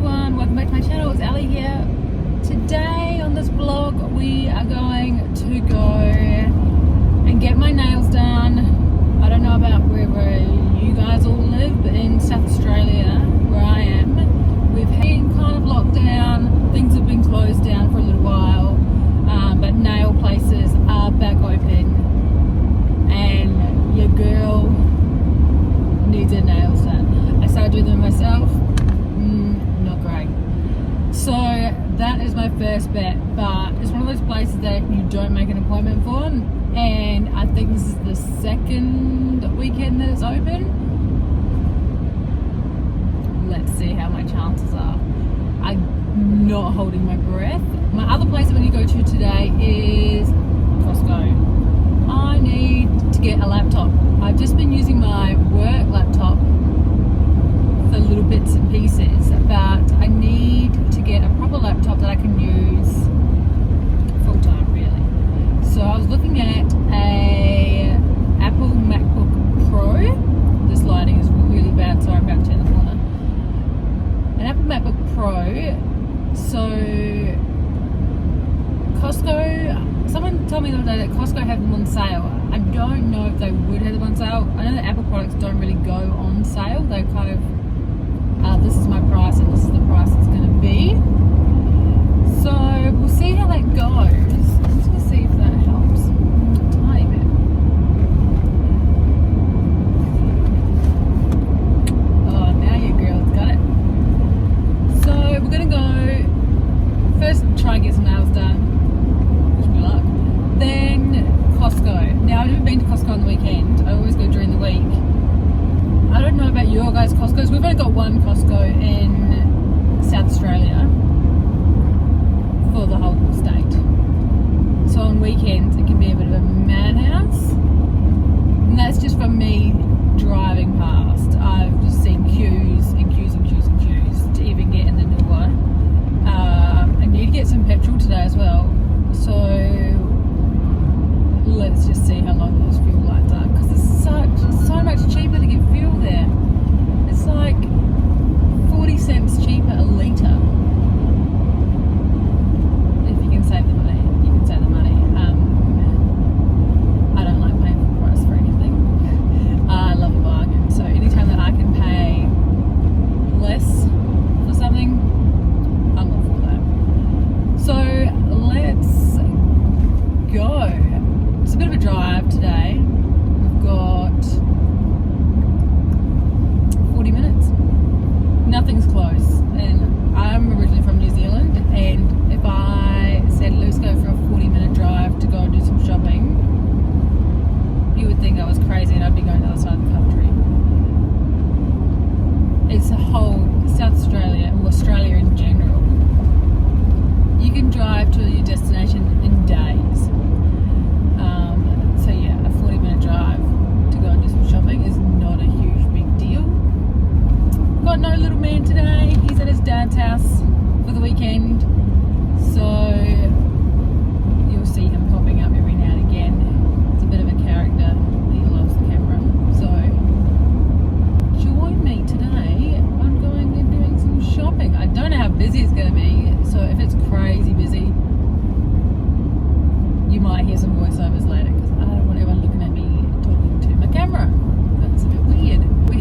everyone, welcome back to my channel. It's Ali here. Today on this vlog we are going to go and get my nails done. I don't know about wherever you guys all live, but in South Australia where I am, we've been kind of locked down. Things have been closed down for a little while, but nail places are back open and your girl needs her nails done. I started doing them myself. Not great. So that is my first bet, but it's one of those places that you don't make an appointment for, and I think this is the second weekend that it's open. Let's see how my chances are. I'm not holding my breath. My other place I'm going to go to today is Costco. I need to get a laptop. I've just been using my work laptop for little bits and pieces, but I need to get a proper laptop that I can use full time, really. So I was looking at a Apple MacBook Pro. This lighting is really bad, sorry, I'm about to turn the corner. An Apple MacBook Pro. So Costco, someone told me the other day that Costco had them on sale. I don't know if they would have them on sale. I know that Apple products don't really go on sale. They kind of, this is my price and this is the price it's going to be. So we'll see how that goes. I'm just going to see if that helps. Tiny bit. Oh, now your girl's got it. So we're going to go first try and get some nails done. Wish me luck. Then Costco. Now I've never been to Costco on the weekend. I always go during the week. I don't know about your guys' Costco's. We've only got one Costco in South Australia for the whole state. So on weekends it can be a bit of a madhouse. And that's just from me driving past. I've just seen queues and queues and queues and queues to even get in the door. I need to get some petrol today as well. So let's just see how long those fuel lights are, because it's so much cheaper to get fuel there. It's like 40 cents cheaper a litre. If you can save the money, you can save the money. I don't like paying full price for anything. I love a bargain, so anytime that I can pay less for something, I'm all for that. So let's go. It's a bit of a drive today. We've got 40 minutes. Nothing's close. And I'm originally from New Zealand, and if I said let's go for a 40-minute drive to go and do some shopping, you would think I was crazy and I'd be going to the other side of the country. It's a whole South Australia, or Australia in general. You can drive to your destination in days. So yeah, a 40-minute drive to go and do some shopping is not a huge big deal. Got no little man today. He's at his dad's house for the weekend. So you'll see him popping up every now and again. It's a bit of a character. He loves the camera. So join me today on going and doing some shopping. I don't know how busy it's going to be. So if it's crazy busy, you might hear some voiceovers later, because I don't want everyone looking at me talking to my camera. That's a bit weird. We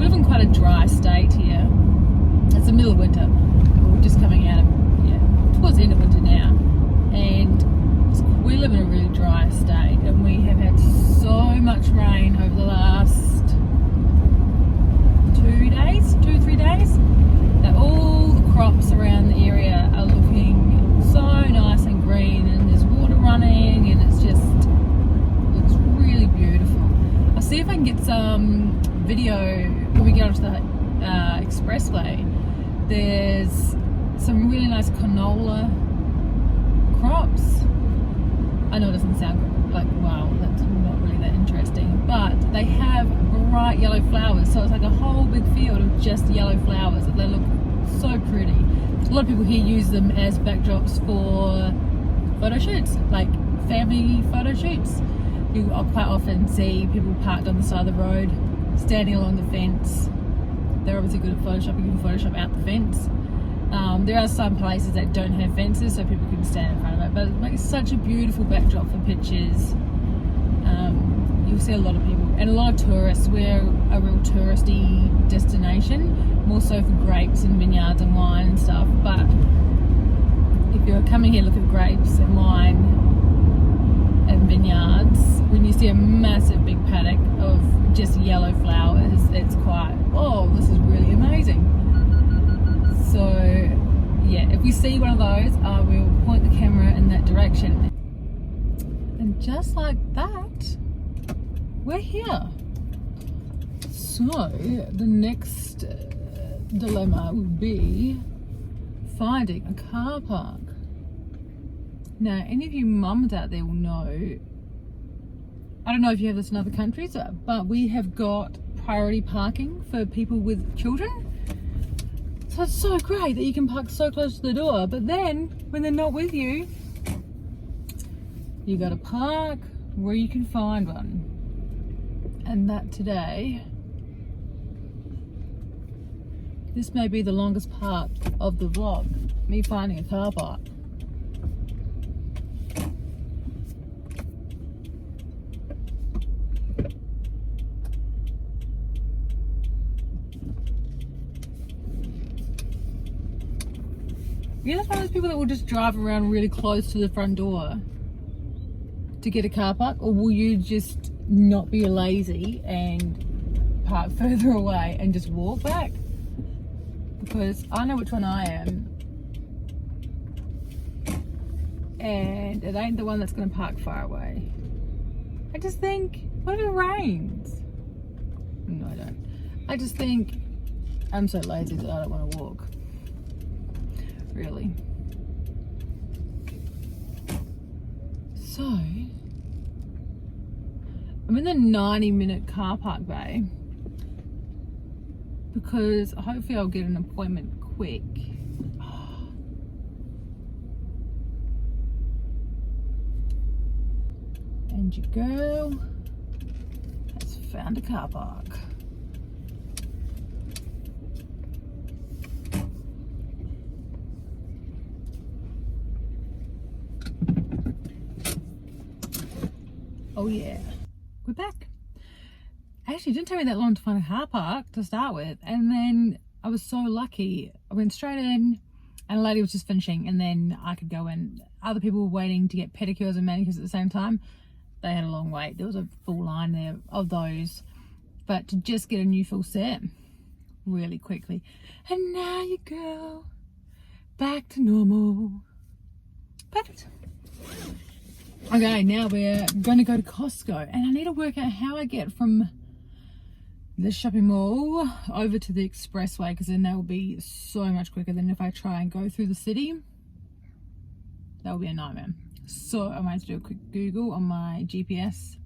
live in quite a dry state here. It's the middle of winter. We're just coming out of, towards the end of winter now. And we live in a really dry state, and we have had so much rain over the last 2 days, 2 or 3 days, that all the crops around the area are looking so nice and green, and there's water running, and it's looks really beautiful. I'll see if I can get some video when we get onto the expressway. There's some really nice canola crops. I know it doesn't sound like, wow, that's not really that interesting, but they have bright yellow flowers, so it's like a whole big field of just yellow flowers. They look so pretty. A lot of people here use them as backdrops for photo shoots, like family photo shoots. You quite often see people parked on the side of the road, standing along the fence, they're obviously good at photoshopping. You can Photoshop out the fence. There are some places that don't have fences, so people can stand in front of it, but it makes such a beautiful backdrop for pictures. You'll see a lot of people and a lot of tourists. We're a real touristy destination, more so for grapes and vineyards and wine and stuff. But if you're coming here, look at grapes and wine and vineyards. When you see a massive big paddock of just yellow flowers, it's quite, oh, this is really amazing. So yeah, if we see one of those, we'll point the camera in that direction. And just like that, we're here. So the next dilemma would be finding a car park. Now, any of you mums out there will know, I don't know if you have this in other countries, but we have got priority parking for people with children. So it's so great that you can park so close to the door, but then when they're not with you, you gotta park where you can find one. And that today, this may be the longest part of the vlog, me finding a car park. You're just one of those people that will just drive around really close to the front door to get a car park, or will you just not be lazy and park further away and just walk back? Because I know which one I am, and it ain't the one that's going to park far away. I just think, what if it rains? No, I don't. I just think I'm so lazy that I don't want to walk. Really. So I'm in the 90-minute car park bay because hopefully I'll get an appointment quick. And your girl has found a car park. Oh yeah, we're back. Actually, it didn't take me that long to find a car park to start with, and then I was so lucky. I went straight in and a lady was just finishing, and then I could go in. Other people were waiting to get pedicures and manicures at the same time. They had a long wait. There was a full line there of those, but to just get a new full set really quickly. And now you go back to normal. Perfect. Okay, now we're going to go to Costco, and I need to work out how I get from the shopping mall over to the expressway, because then that will be so much quicker than if I try and go through the city. That will be a nightmare. So I might have to do a quick Google on my GPS.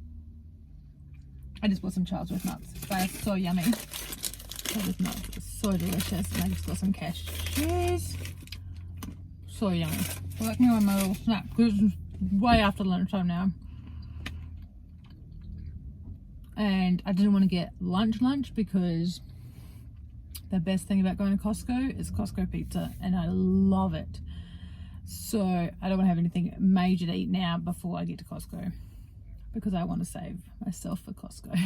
I just bought some Charlesworth nuts. They are so yummy. Charlesworth nuts are so delicious, and I just got some cashews. So yummy. So let me have my little snack, because it's way after lunchtime now, and I didn't want to get lunch because the best thing about going to Costco is Costco pizza, and I love it. So I don't want to have anything major to eat now before I get to Costco, because I want to save myself for Costco.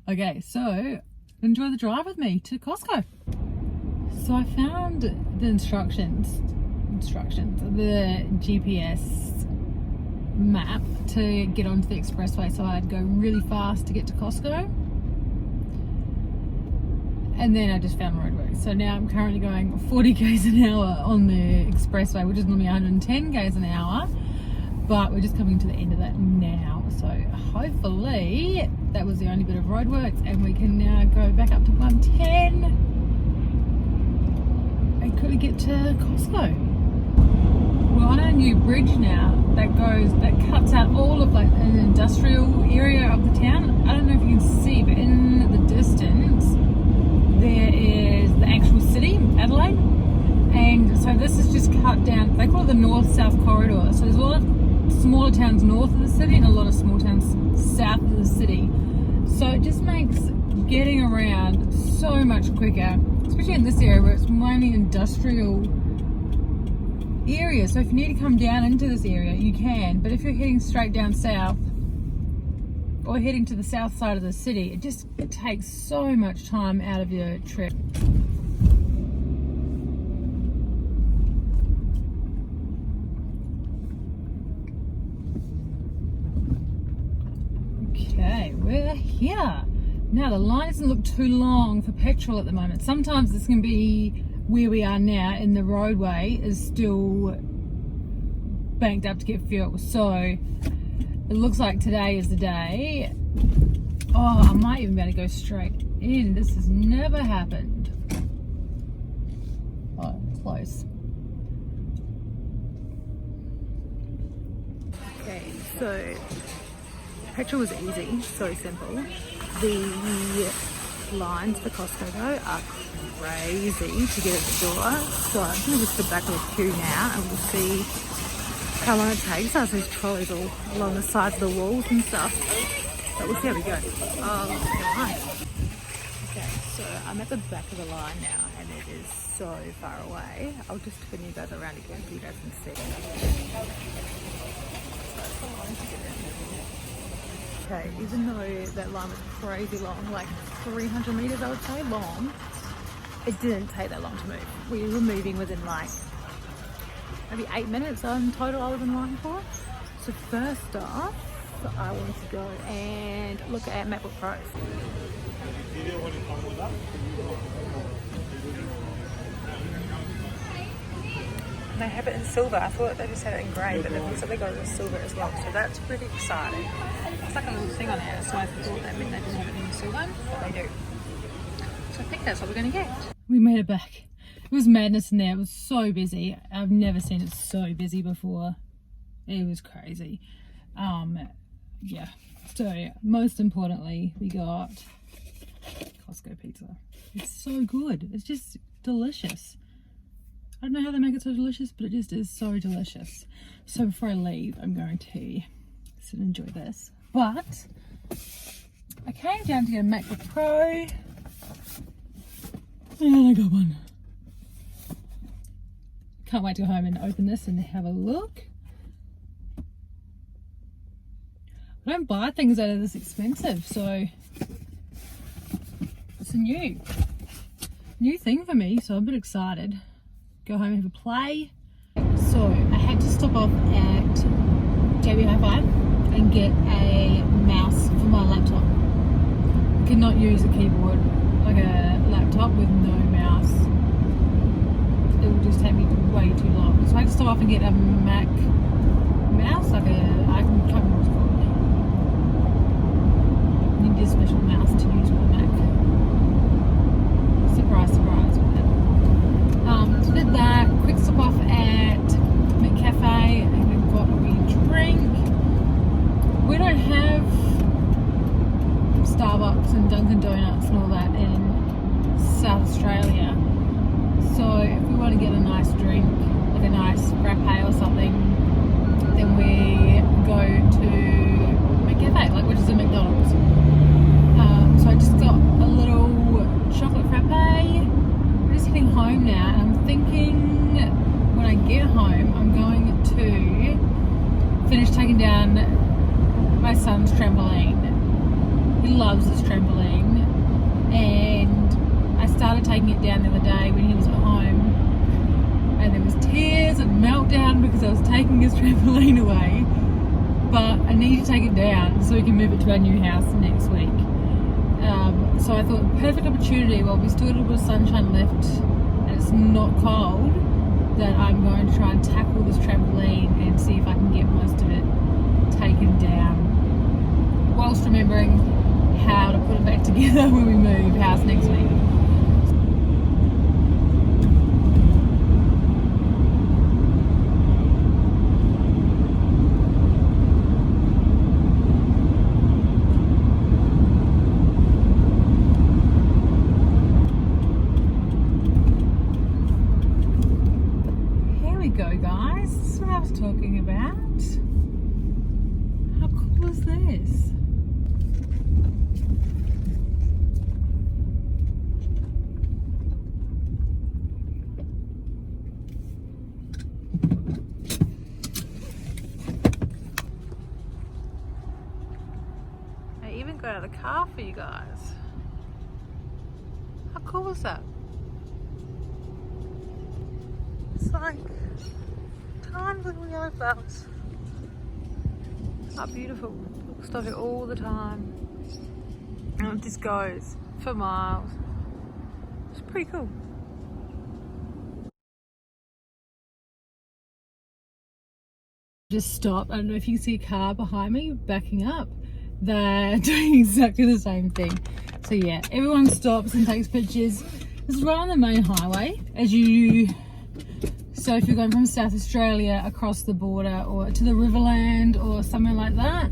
Okay, so enjoy the drive with me to Costco. So I found the instructions, the GPS map to get onto the expressway, so I'd go really fast to get to Costco, and then I just found roadworks. So now I'm currently going 40 k's an hour on the expressway, which is normally 110 k's an hour, but we're just coming to the end of that now. So hopefully that was the only bit of roadworks, and we can now go back up to 110 and could get to Costco. We're on a new bridge now that cuts out all of like an industrial area of the town. I don't know if you can see, but in the distance there is the actual city, Adelaide, and so this is just cut down. They call it the north-south corridor. So there's a lot of smaller towns north of the city and a lot of small towns south of the city. So it just makes getting around so much quicker, especially in this area where it's mainly industrial area. So if you need to come down into this area, you can. But if you're heading straight down south or heading to the south side of the city, it takes so much time out of your trip. Okay, we're here. Now the line doesn't look too long for petrol at the moment. Sometimes this can be where we are now in the roadway is still banked up to get fuel. So it looks like today is the day. Oh, I might even be able to go straight in. This has never happened. Oh, close. Okay, so petrol was easy, so simple. The lines for Costco though are crazy to get at the door. So I'm going to just put back of the queue now and we'll see how long it takes us. There's trolleys all along the sides of the walls and stuff. But we'll see how we go. Nice. Okay, so I'm at the back of the line now and it is so far away. I'll just turn you guys around again so you guys can see. Okay, even though that line was crazy long, like 300 meters I would say long, it didn't take that long to move. We were moving within like maybe 8 minutes in total I was in line for. So first off, I want to go and look at MacBook Pros. They have it in silver. I thought they just had it in grey, but it looks like they got it in silver as well. So that's pretty exciting. It's like a little thing on here, so I thought that meant they didn't have it in silver, but they do. So I think that's what we're going to get. We made it back. It was madness in there. It was so busy. I've never seen it so busy before. It was crazy. Yeah. So most importantly, we got Costco pizza. It's so good. It's just delicious. I don't know how they make it so delicious, but it just is so delicious. So before I leave, I'm going to sit and enjoy this. But I came down to get a MacBook Pro and I got one. Can't wait to go home and open this and have a look. I don't buy things that are this expensive, so it's a new thing for me, so I'm a bit excited. Go home and have a play. So I had to stop off at JB Hi-Fi and get a mouse for my laptop. I could not use a keyboard like a laptop with no mouse. It would just take me way too long. So I had to stop off and get a Mac mouse, like I can't remember what it's called. You need a special mouse to use with a Mac. Surprise, surprise with it. So did that, quick stop off at McCafe and we've got a wee drink. We don't have Starbucks and Dunkin' Donuts and all that in South Australia. So if we want to get a nice drink, like a nice frappe or something, then we go to McCafe, which is a McDonald's. So I just got a little chocolate frappe. We're just heading home now and I'm thinking when I get home I'm going to finish taking down my son's trampoline. He loves this trampoline and I started taking it down the other day when he was at home and there was tears and meltdown because I was taking his trampoline away, but I need to take it down so we can move it to our new house next week. So I thought perfect opportunity while we still got a little bit of sunshine left and it's not cold, that I'm going to try and tackle this trampoline and see if I can get most of it taken down whilst remembering how to put it back together when we move house next week. Go guys, this is what I was talking about. How cool is this? out of the car for you guys. How cool is that? It's like tiny little yellow flowers. How beautiful. People stop here all the time. And it just goes for miles. It's pretty cool. Just stop. I don't know if you can see a car behind me backing up. They're doing exactly the same thing. So yeah, everyone stops and takes pictures. This is right on the main highway. So if you're going from South Australia across the border or to the Riverland or somewhere like that,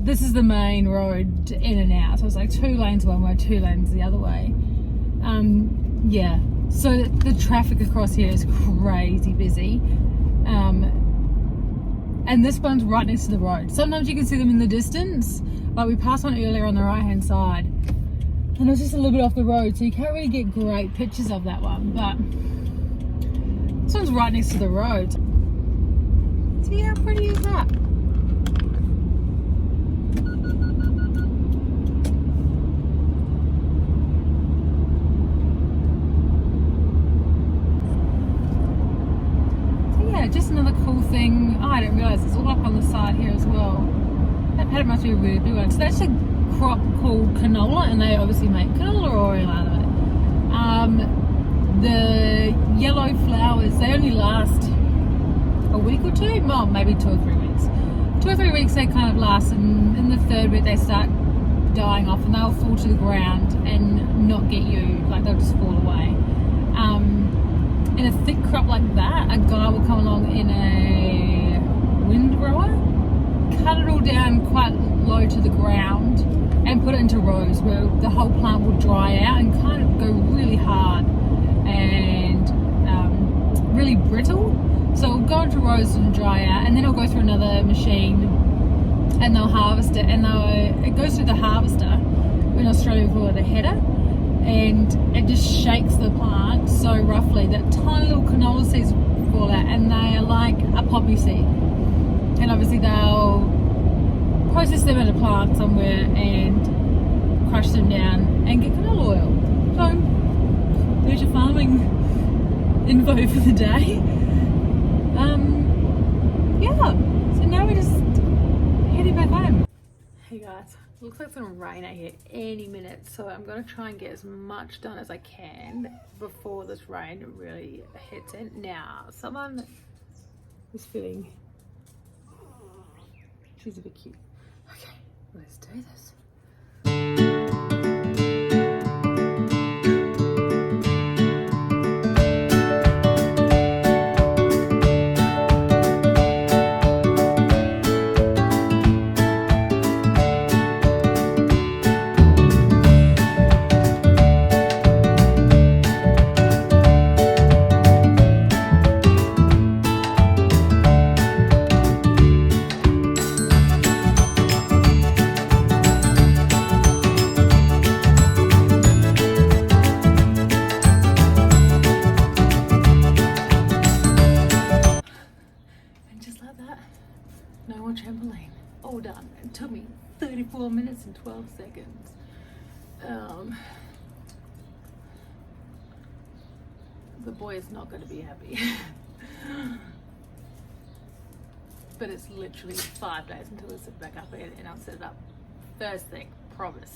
this is the main road in and out. So it's like 2 lanes one way, 2 lanes the other way. Yeah, so the traffic across here is crazy busy. And this one's right next to the road. Sometimes you can see them in the distance, like we passed one earlier on the right hand side. And it was just a little bit off the road, so you can't really get great pictures of that one, but this one's right next to the road. See how pretty is that? Just another cool thing. Oh, I didn't realise it's all up on the side here as well. That paddock must be a really big one. So that's a crop called canola, and they obviously make canola oil out of it. The yellow flowers, they only last a week or two, well, maybe 2 or 3 weeks. 2 or 3 weeks they kind of last, and in the 3rd week they start dying off, and they'll fall to the ground and not get you, like they'll just fall away. In a thick crop like that, a guy will come along in a windrower, cut it all down quite low to the ground, and put it into rows where the whole plant will dry out and kind of go really hard and really brittle. So it'll go into rows and dry out, and then it'll go through another machine and they'll harvest it, and it goes through the harvester. In Australia we call it a header. And it just shakes the plant so roughly that tiny little canola seeds fall out, and they are like a poppy seed. And obviously they'll process them in a plant somewhere and crush them down and get canola oil. So there's your farming info for the day. Yeah, so now we're just heading back home. Hey guys, looks like it's gonna rain out here any minute, so I'm gonna try and get as much done as I can before this rain really hits in. Now, someone is feeling, she's a bit cute. Okay, let's do this. No more trampoline. All done. It took me 34 minutes and 12 seconds. The boy is not going to be happy. But it's literally 5 days until we set back up again, and I'll set it up first thing, promise.